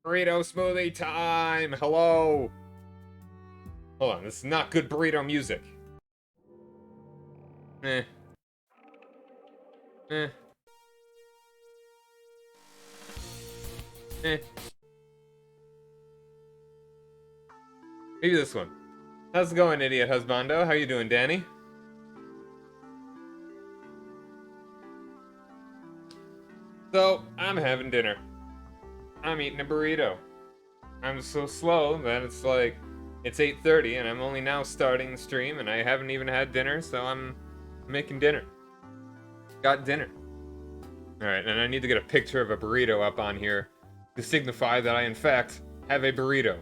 Burrito smoothie time! Hello! Hold on, this is not good burrito music. Eh. Eh. Eh. Maybe this one. How's it going, idiot husbando? How you doing, Danny? So, I'm having dinner. I'm eating a burrito. I'm so slow that it's like, it's 8:30 and I'm only now starting the stream and I haven't even had dinner, so I'm making dinner. Got dinner. Alright, and I need to get a picture of a burrito up on here to signify that I, in fact, have a burrito.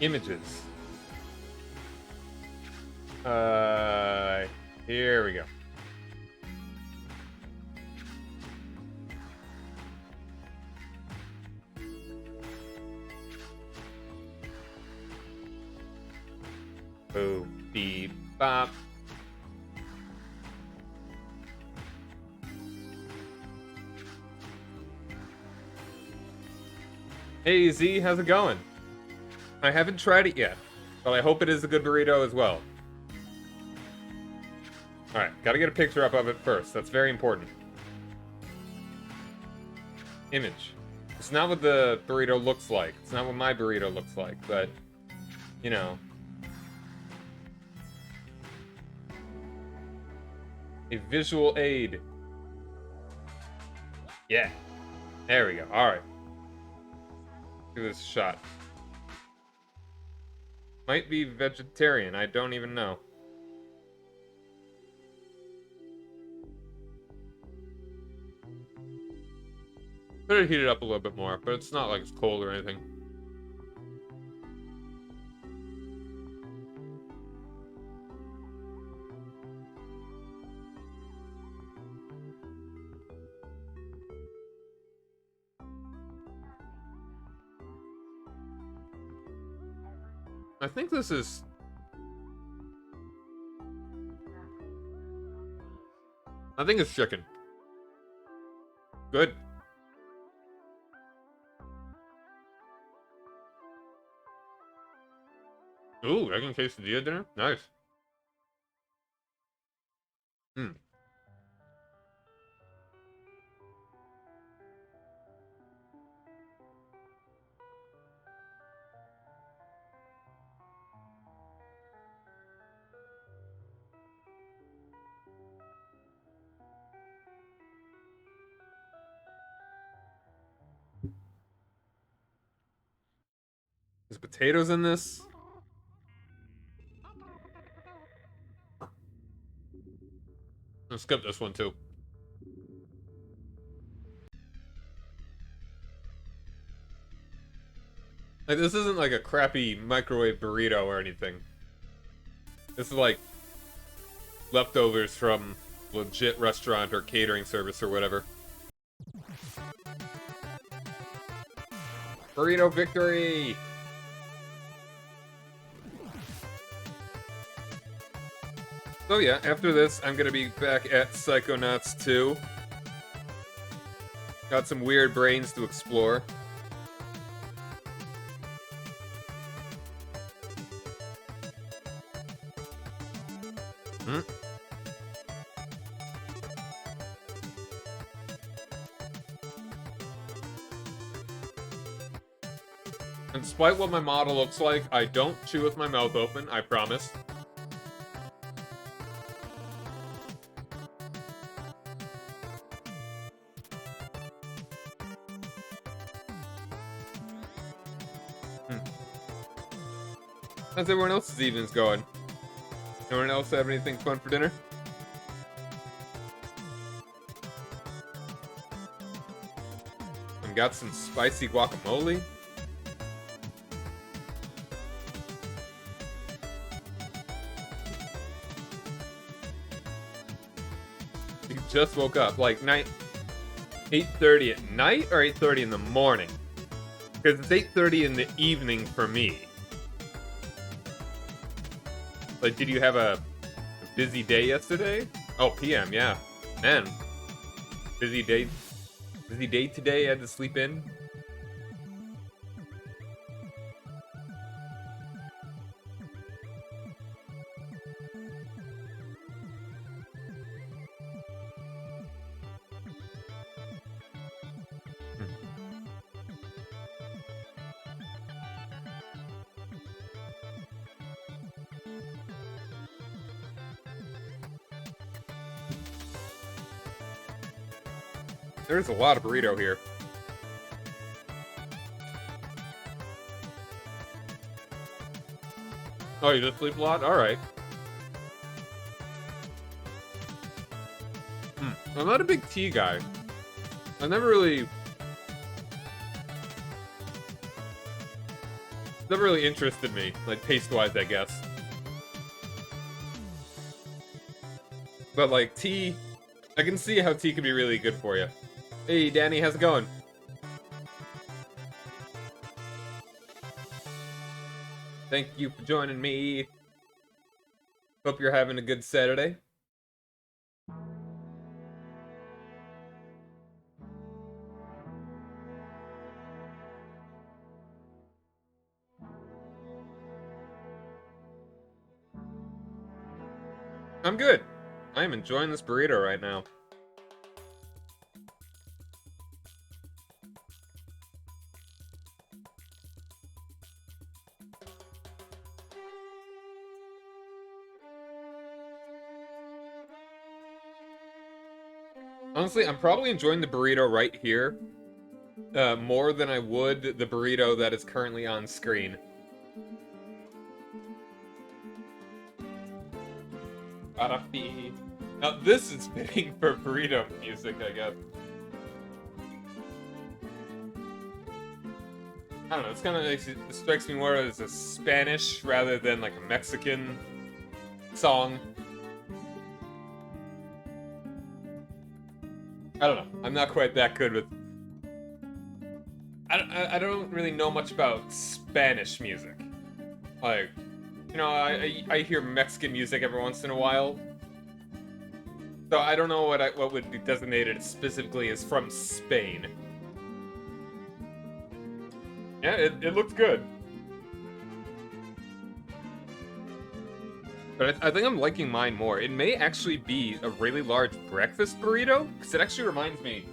Images. Here we go. Boom, beep, bop. Hey Z, how's it going? I haven't tried it yet, but I hope it is a good burrito as well. Alright, gotta get a picture up of it first. That's very important. Image. It's not what the burrito looks like. It's not what my burrito looks like, but, you know. A visual aid. Yeah. There we go. Alright. Give this a shot. Might be vegetarian. I don't even know. Could have heated up a little bit more, but it's not like it's cold or anything. I think this is... I think it's chicken. Good. Ooh, egg and quesadilla dinner? Nice. Hmm. There's potatoes in this. Let's skip this one too. Like, this isn't like a crappy microwave burrito or anything. This is like leftovers from legit restaurant or catering service or whatever. Burrito victory! So yeah, after this, I'm gonna be back at Psychonauts 2. Got some weird brains to explore. Hmm? And despite what my model looks like, I don't chew with my mouth open, I promise. How's everyone else's evenings going? Anyone else have anything fun for dinner? And got some spicy guacamole. You just woke up, like 8:30 at night or 8:30 in the morning? Because it's 8:30 in the evening for me. Like, did you have a busy day yesterday? Oh, PM, yeah. Man, busy day. Busy day today. I had to sleep in. There's a lot of burrito here. Oh, you just sleep a lot? Alright. I'm not a big tea guy. I never really interested me, like, taste-wise, I guess. But, like, tea, I can see how tea can be really good for you. Hey, Danny, how's it going? Thank you for joining me. Hope you're having a good Saturday. I'm good. I am enjoying this burrito right now. Honestly, I'm probably enjoying the burrito right here more than I would the burrito that is currently on screen. Now, this is fitting for burrito music, I guess. I don't know, it's kind of like, it strikes me more as a Spanish rather than like a Mexican song. I don't know. I'm not quite that good with... I don't really know much about Spanish music. Like, you know, I hear Mexican music every once in a while. So I don't know what would be designated specifically as from Spain. Yeah, it looks good. But I think I'm liking mine more. It may actually be a really large breakfast burrito, because it actually reminds me...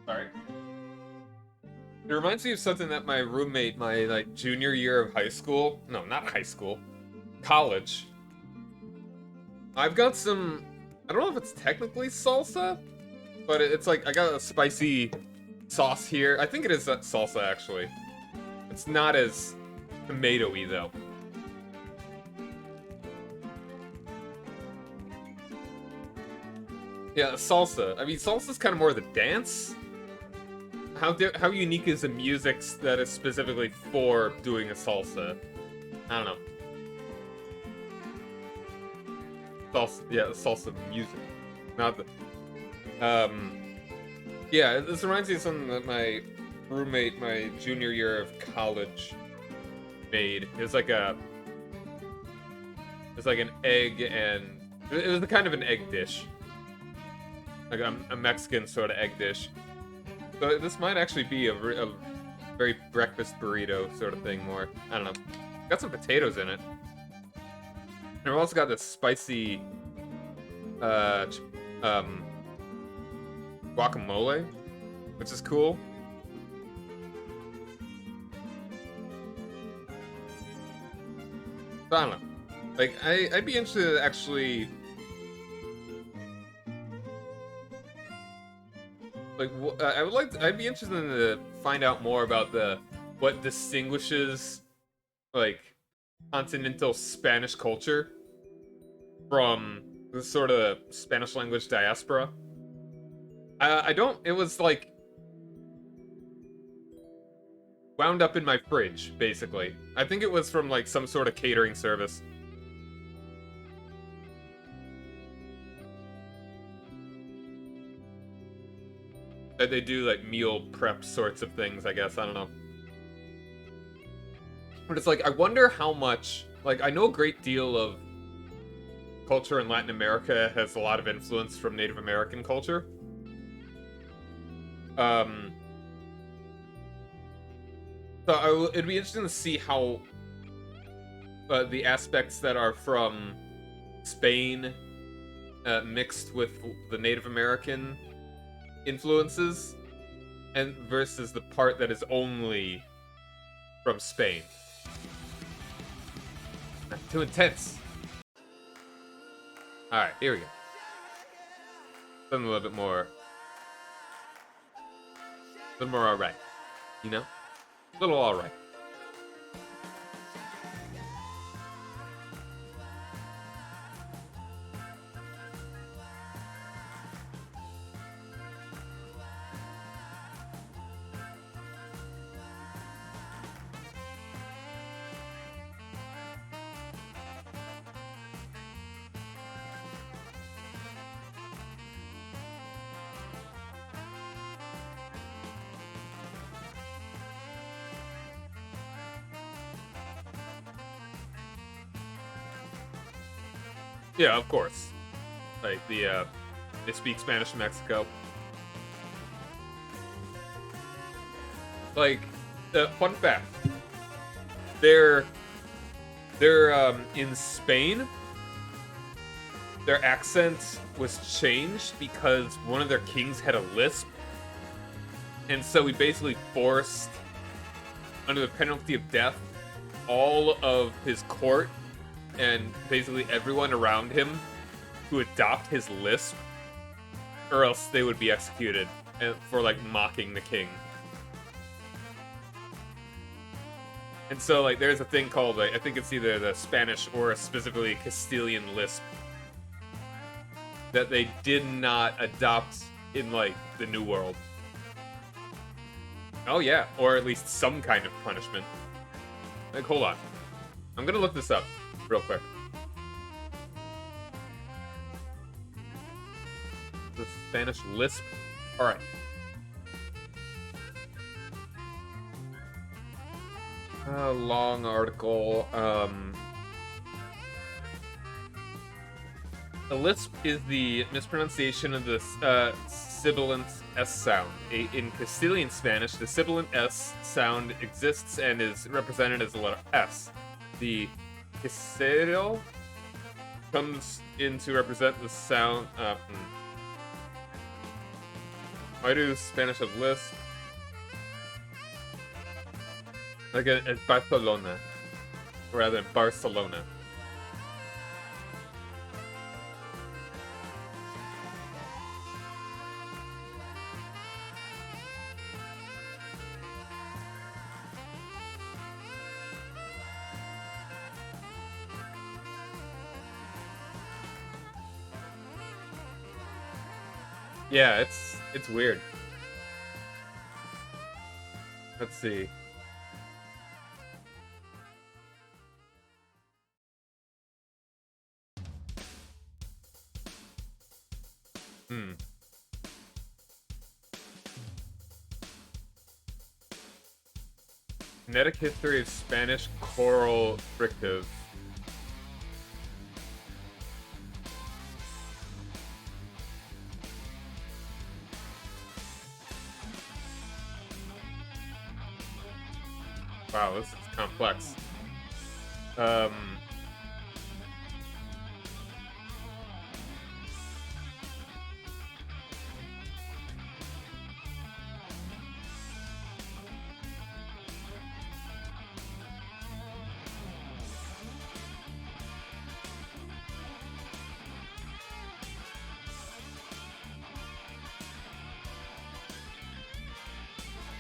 Sorry. It reminds me of something that my roommate, my, like, junior year of high school... No, not high school. College. I've got some... I don't know if it's technically salsa, but it's like, I got a spicy... sauce here. I think it is salsa, actually. It's not as tomato-y, though. Yeah, salsa. I mean, salsa's kind of more the dance. How unique is the music that is specifically for doing a salsa? I don't know. Salsa, yeah, salsa music. Not the... Yeah, this reminds me of something that my roommate, my junior year of college, made. It's like an egg and... It was kind of an egg dish. Like a Mexican sort of egg dish. So this might actually be a very breakfast burrito sort of thing more. I don't know. Got some potatoes in it. And we've also got this spicy... guacamole, which is cool. But I don't know. Like, I'd be interested to actually... Like, I'd be interested in to find out more about what distinguishes, like, continental Spanish culture from the sort of Spanish language diaspora. It was, like, wound up in my fridge, basically. I think it was from, like, some sort of catering service. They do like meal prep sorts of things, I guess. I don't know. But it's like, I wonder how much, like, I know a great deal of culture in Latin America has a lot of influence from Native American culture. So it'd be interesting to see how the aspects that are from Spain mixed with the Native American influences, and versus the part that is only from Spain. Not too intense. Alright, here we go. Something a little bit more... a little more alright. You know? A little alright. Yeah, of course. Like, they speak Spanish in Mexico. Like, fun fact. They're in Spain, their accent was changed because one of their kings had a lisp. And so we basically forced, under the penalty of death, all of his court and basically everyone around him to adopt his lisp, or else they would be executed for, like, mocking the king. And so, like, there's a thing called, like, I think it's either the Spanish or specifically Castilian lisp that they did not adopt in, like, the New World. Oh yeah, or at least some kind of punishment. Like, hold on. I'm gonna look this up real quick. The Spanish lisp. Alright. Long article. The lisp is the mispronunciation of the sibilant S sound. In Castilian Spanish, the sibilant S sound exists and is represented as the letter S. The Quisero comes in to represent the sound. Why do Spanish have lisp? Like at Barcelona, rather than Barcelona. Yeah, it's weird. Let's see. Phonetic history of Spanish choral frictive. Wow, this is complex.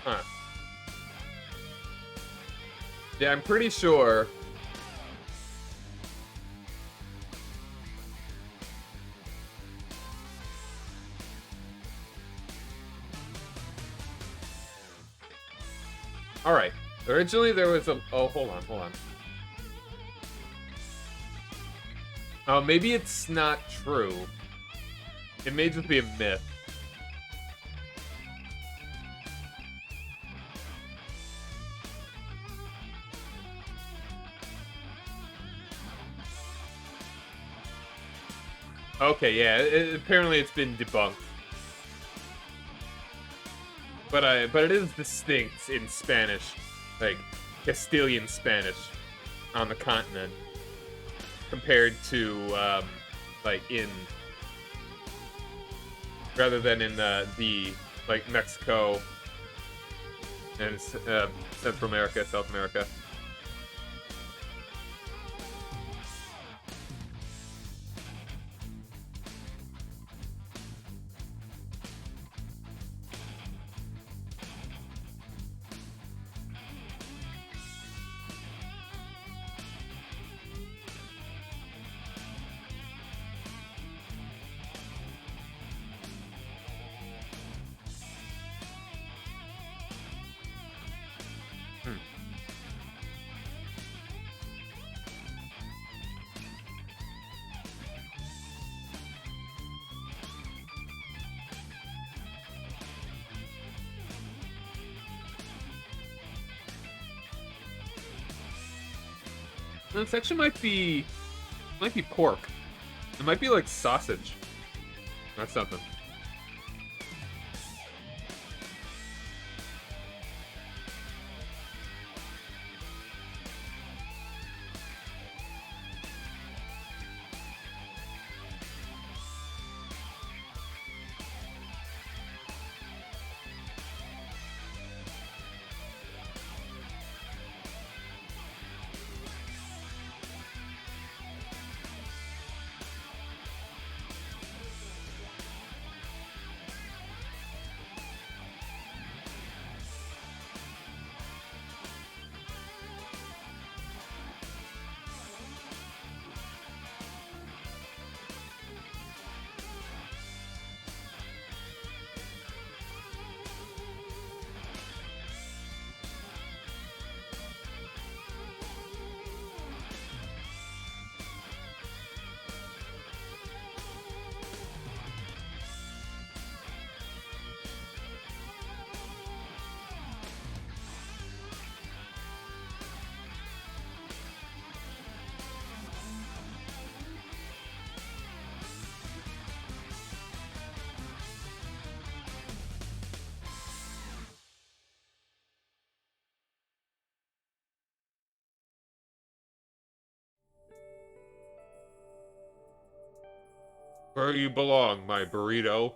Huh. Yeah, I'm pretty sure. Alright. Originally there was a... Oh, hold on. Oh, maybe it's not true. It may just be a myth. Okay, yeah. Apparently, it's been debunked, but it is distinct in Spanish, like Castilian Spanish, on the continent compared to like in rather than in the like Mexico and Central America, South America. Hmm. This actually might be pork. It might be like sausage. That's something. Where you belong, my burrito.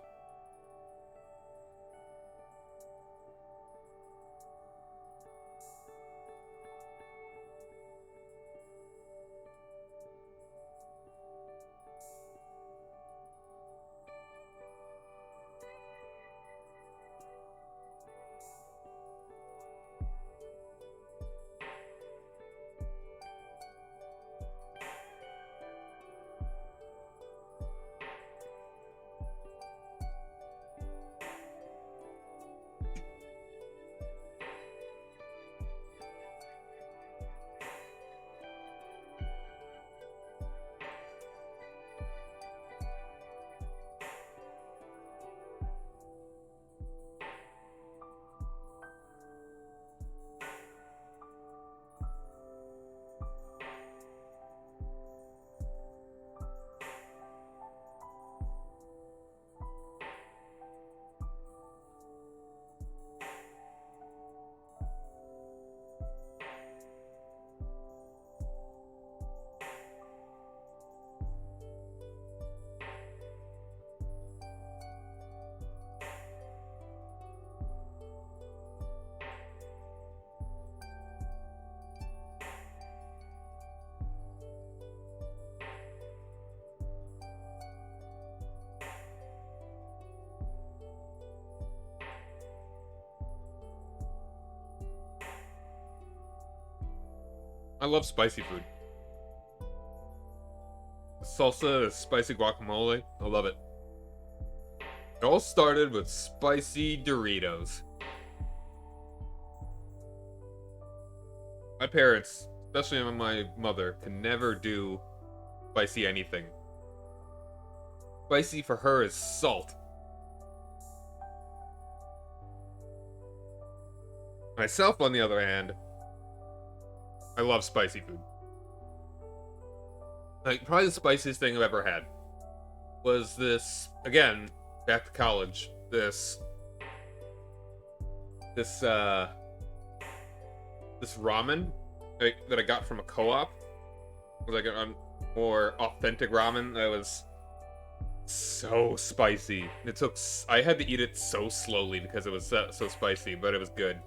I love spicy food. Salsa, spicy guacamole. I love it. It all started with spicy Doritos. My parents, especially my mother, can never do spicy anything. Spicy for her is salt. Myself, on the other hand, I love spicy food. Like, probably the spiciest thing I've ever had. was this, again, back to college, this this ramen that I got from a co-op. It was like a more authentic ramen that was so spicy. I had to eat it so slowly because it was so spicy, but it was good.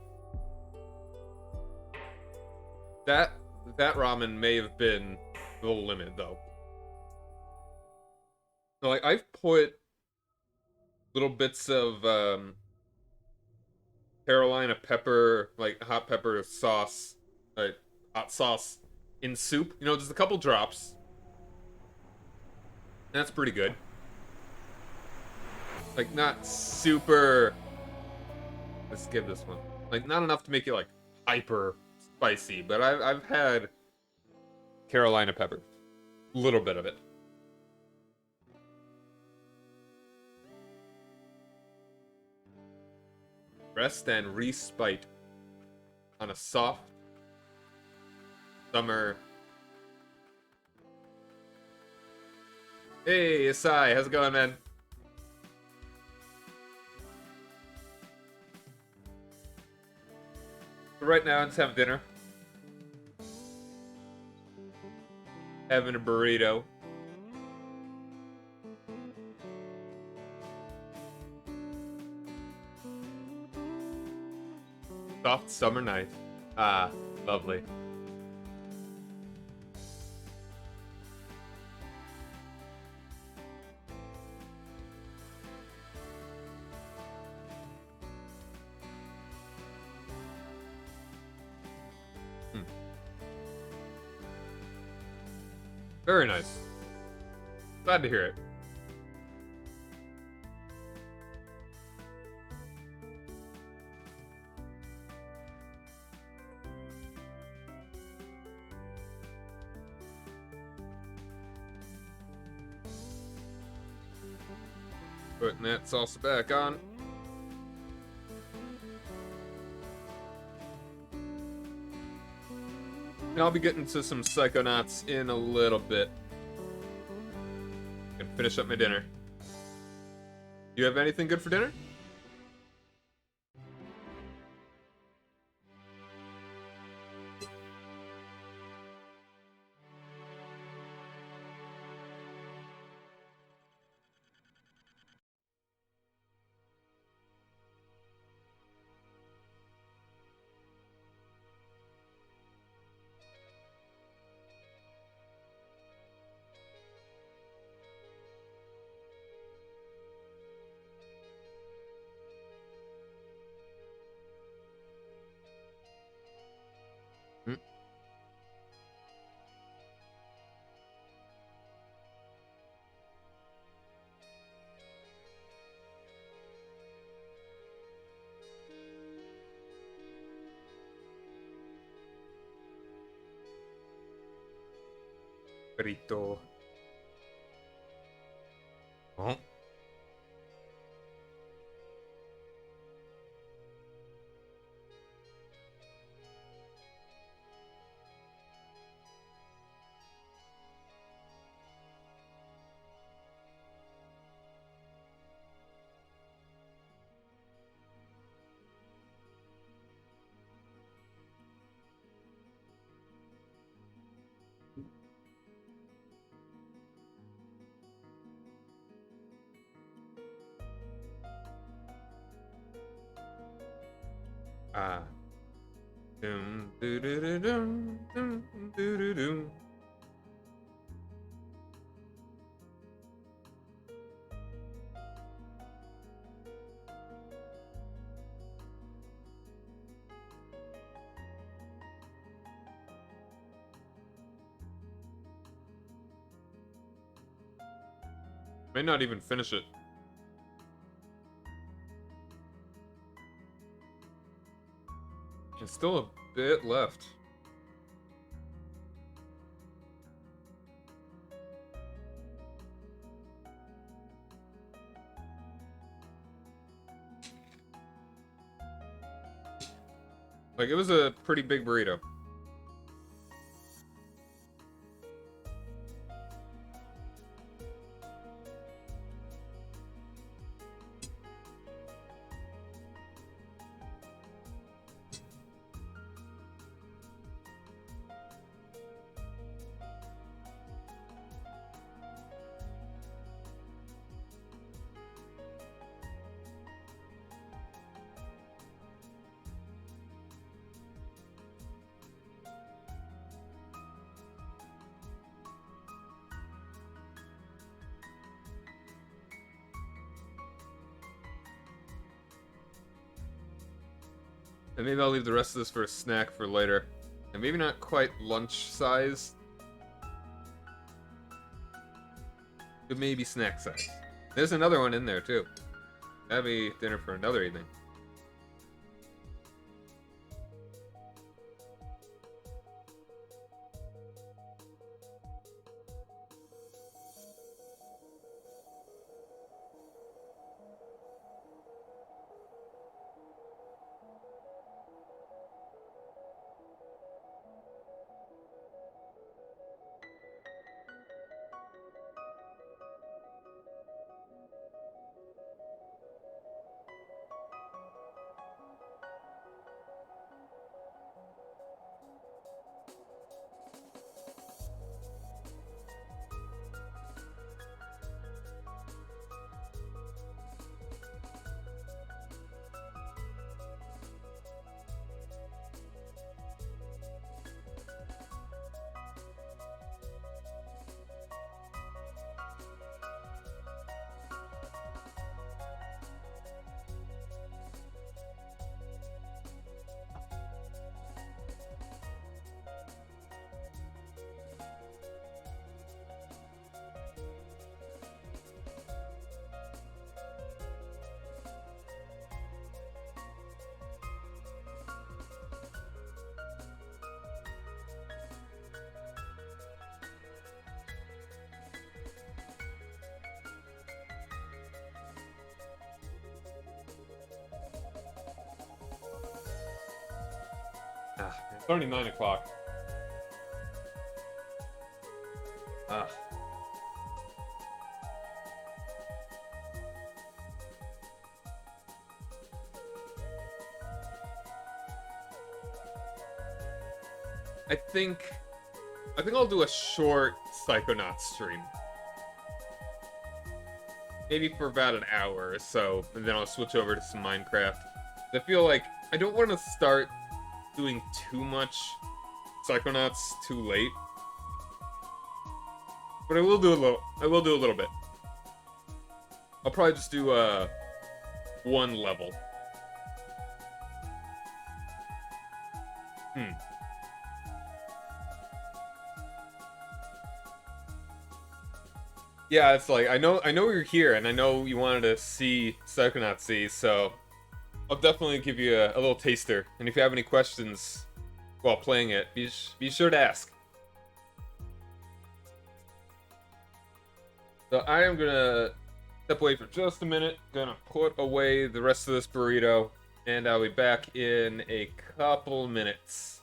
That ramen may have been the limit, though. So, like, I've put little bits of Carolina pepper, like hot pepper sauce, like hot sauce in soup. You know, just a couple drops. And that's pretty good. Like, not super. Let's give this one. Like, not enough to make it like hyper spicy, but I've had Carolina pepper, a little bit of it. Rest and respite on a soft summer. Hey, Asai, how's it going, man? So right now, let's have dinner. Having a burrito. Soft summer night. Ah, lovely. Very nice. Glad to hear it. Putting that salsa back on. And I'll be getting to some Psychonauts in a little bit. Gonna finish up my dinner. You have anything good for dinner? Burrito. Oh. Ah. Dum, doo, doo, doo, dum, dum, doo, doo, doo. May not even finish it. There's still a bit left. Like, it was a pretty big burrito. And maybe I'll leave the rest of this for a snack for later. And maybe not quite lunch size. But maybe snack size. There's another one in there too. That'd be dinner for another evening. It's already 9 o'clock. I think I'll do a short Psychonauts stream. Maybe for about an hour or so, and then I'll switch over to some Minecraft. I feel like I don't want to start doing too much Psychonauts too late. But I will do a little bit. I'll probably just do one level. Yeah, it's like I know you're here, and I know you wanted to see Psychonauts C, so I'll definitely give you a little taster. And if you have any questions while playing it, be sure to ask. So I am gonna step away for just a minute. Gonna put away the rest of this burrito, and I'll be back in a couple minutes.